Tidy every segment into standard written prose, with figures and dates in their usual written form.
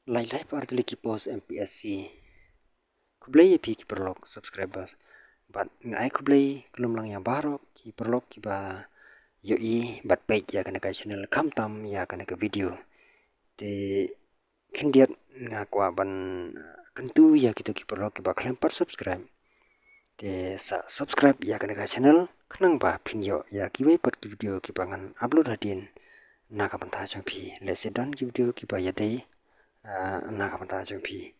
Lain-lain artili ki post MPSC. Kublai pi ki perlok subscribers. But ngai kublai kelum lang yang baru ki perlok ki ba yoi bat page ya kana ka channel kam tam ya kana ka video. Te kendiat ngakwa ban kentu ya kita ki perlok ki ba klempar subscribe. Te sa subscribe ya kana ka channel kenang ba pinyo ya ki bai pat video ki bangan upload hadin na ka pantah chang pi le sedan ki video ki ba ya dei na ka pantah chang pi.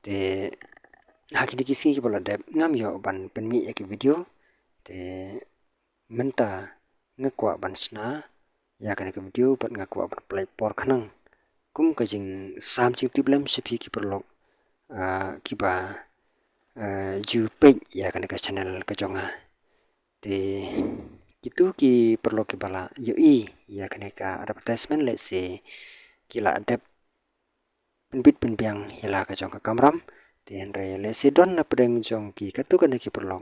Te hakini kisi ki bola dep ngam yo ban penmi ya ki video te menta ngakwa ban sna ya kana ka video pat ngakwa ban play por khanang kum ka jing sam ching tiblem sepi ki perlok ki ba ju page ya kana ka channel ka jonga te gitu ki perlu ki bala yoi ya kana ka advertisement let's say kila dep penbit penbiang hila ka jong ka kamram te andre let's say don na pedeng jong ki katu kana ki perlu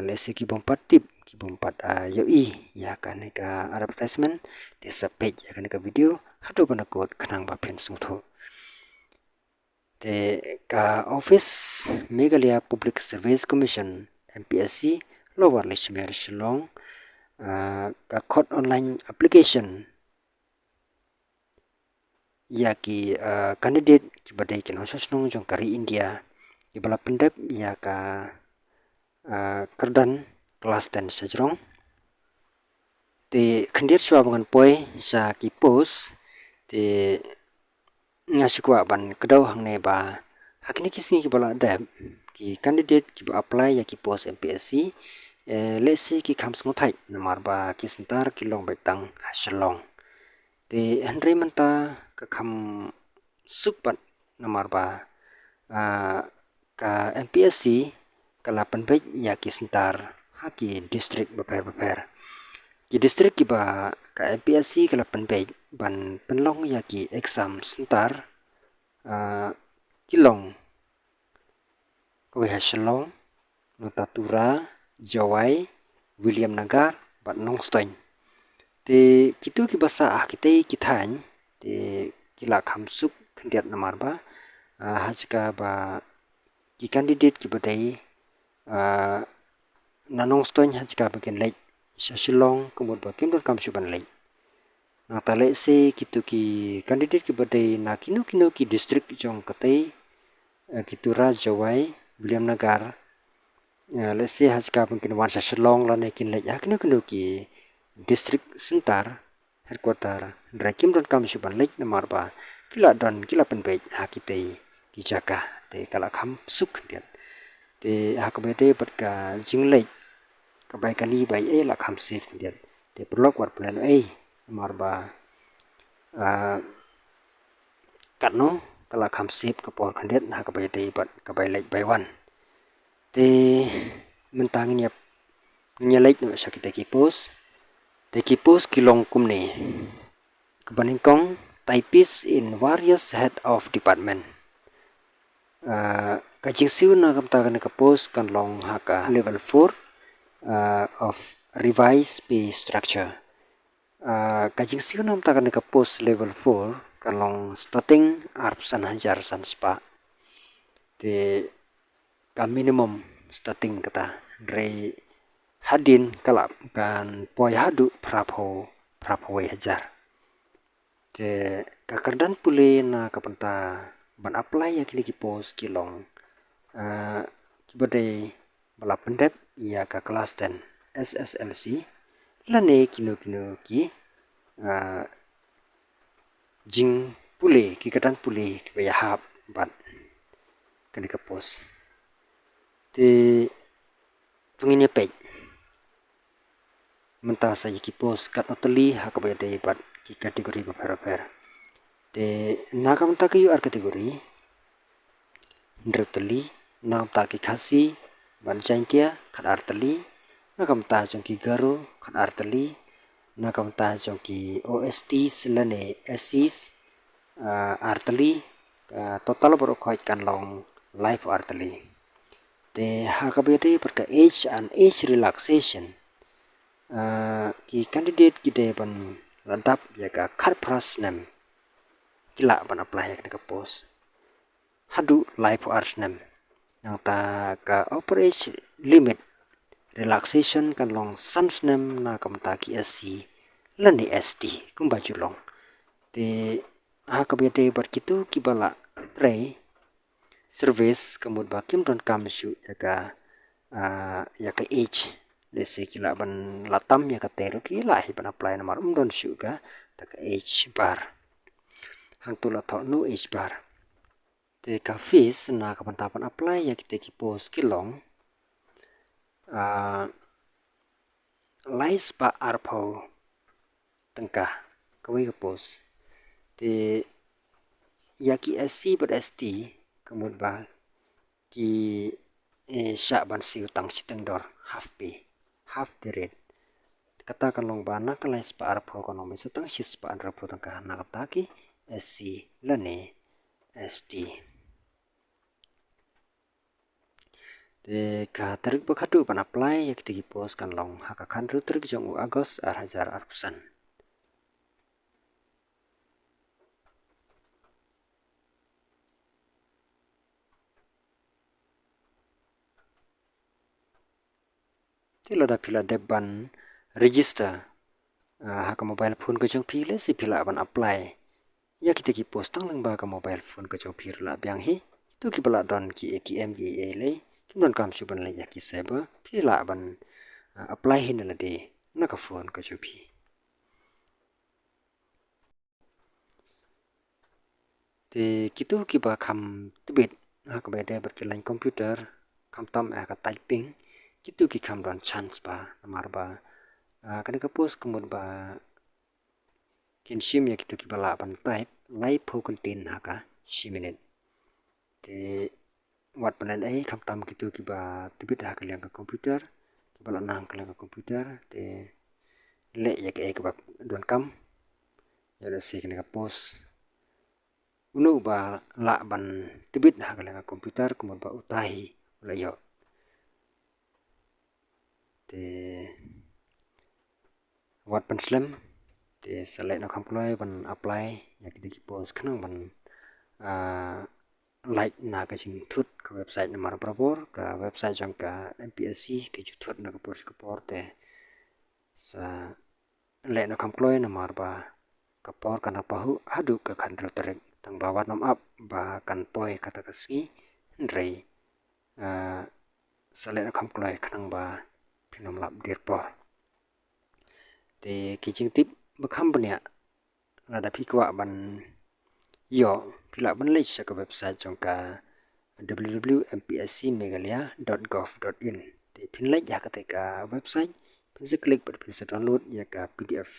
let's say ki bompat tip ki bompat yoi ya kana ka advertisement te sa page ya kana ka video hado bana kot kanang ba pen sungtho te ka office Meghalaya Public Service Commission MPSC lower Lishmer Shillong ka code online application ya ki candidate ki badai ki nong jong kari India ki bala pendep ya ka kerdan kelas 10 sejrong te khendir shwa bangan poi sa ki post te ngasikwa ban kedau hangne ba hakini kisni ki bala dep ki candidate ki ba apply ya ki post MPSC let's say ki khams ngothai namar ba ki sentar ki long betang haselong te andre menta ka kham sukpat namar ba ka MPSC kala penbej ya ki sentar haki district beper ki district ki ba ka MPSC kala penbej ban penlong ya ki exam sentar kilong kowe haselong Notatura Jawai William Nagar bat Nongstoin te kitu ki basa kita kithan te kila khamsuk khendiat namar ba hajka ba ki candidate ki badai nanongstoin hajka bagen lek Shasilong kumur ba kimdor kamsu ban lek na tale se kitu ki candidate ki badai na kinu ki district jong katai Kitura Jawai William Nagar let's say hajka mungkin wan Shasilong la nekin lek yaknu ki district sentar headquarter rakim don kam suban lek namar ba kila don kila penbej hakitei ki jaka te kala kham suk diat te hakbete pat ka jinglek ka bai kali bai la kham sif diat te prolog war plan namar ba katno kala kham sif ka por khandet hakbete pat ka bai lek bai wan te mentang nyelek no sakite ki post Teki post kilong kumne kebaningkong typist in various head of department kajing siu na kamta kan ka post kan long haka level 4 of revised pay structure kajing siu na kamta kan ka post level 4 kan long starting arpsan hajar san spa te ka minimum starting kata re hadin kalap kan poi hadu prapo hajar te kakardan pule na kapanta ban apply ya kini ki post kilong ki badai bala pendep ya ka kelas 10 SSLC lane kino ki jing pule ki kadan pule ki baya hap bat kini ka post te pengine page mentah saja ki post kat notali hakabaya de bat ki kategori beper te nakam ta ki ar kategori ndrotali nam ta ki khasi ban jangkia khat artali nakam ta jong ki garo khat artali nakam ta jong ki OST selane SCs artali total boro khoi kan long life artali te hakabaya de per ka age and age relaxation ki candidate ki de ban ladap ya ka khat pras nam kila ban apply ka post hadu life arsenam yang ta ka operation limit relaxation kan long sansnem na kamta ki SC lani ST kumba julong te kabete berkitu kibala tray service kemud bakim don kamshu ya ka age dese kila ban latam ya ka ter kila hi ban apply namar don shu ka ta ka age bar hang tu la tho no age bar te ka fees na ka ban apply ya kita ki post kilong lais pa arpo tengkah kawai ka post te ya ki SC but ST kemud ba ki sya ban si utang siteng dor half the rate katakan long bana kalai spa arpo konomi setang sis pa arpo tengkah na kataki SC lane ST te ka tarik bakadu pan apply ya kita post kan long haka kan tarik jong Agos hajar arpusan tila da pila deban register haka mobile phone ko jong pile si pila ban apply ya kita post tang lang ba ka mobile phone ko jong pir la byang hi tu ki bala don ki ATM ki le kimon kam su ban le ya ki seba pila ban apply hin la de na ka phone ko jong pi te kitu ki ba kham tibet haka ba de berkilan komputer kham tam ka typing kitu ki kham don chance ba namar ba kada ka post kumud ba kinshim ya kitu ki bala ban type live ho contain haka shiminit te wat panen ai kham tam kitu ki ba tibit haka liang ka komputer ki bala nang ka ka komputer te le ya ke ba don kam ya le si ka post unu ba la ban tibit haka liang ka komputer kumud ba utahi la yo te wat pan slam te select no kam kloi ban apply ya kita post khnang ban like na ka jing thut ka website na mar prabor ka website jang ka MPSC ke ju thut na ka por te sa le no kam kloi na mar ba ka por kana pahu adu ka khan ro terek tang bawat nam up ba kan poi kata ka si rei sa le no kam kloi khnang ba phinom lap dir por te kijing tip bakham banya ada phikwa ban yo pila ban le ka website jong ka www.mpscmeghalaya.gov.in te phin le ya ka te ka website phin se click पर phin se download ya ka PDF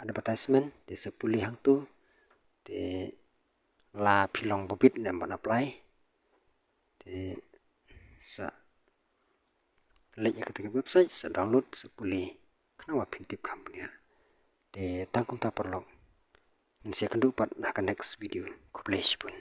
advertisement te se puli hang tu te la philong bobit nem ban apply te sa le ya ka te website se download se puli khna wa phin tip kham ya te tang kum ta perlong in second part na ka next video kublai pun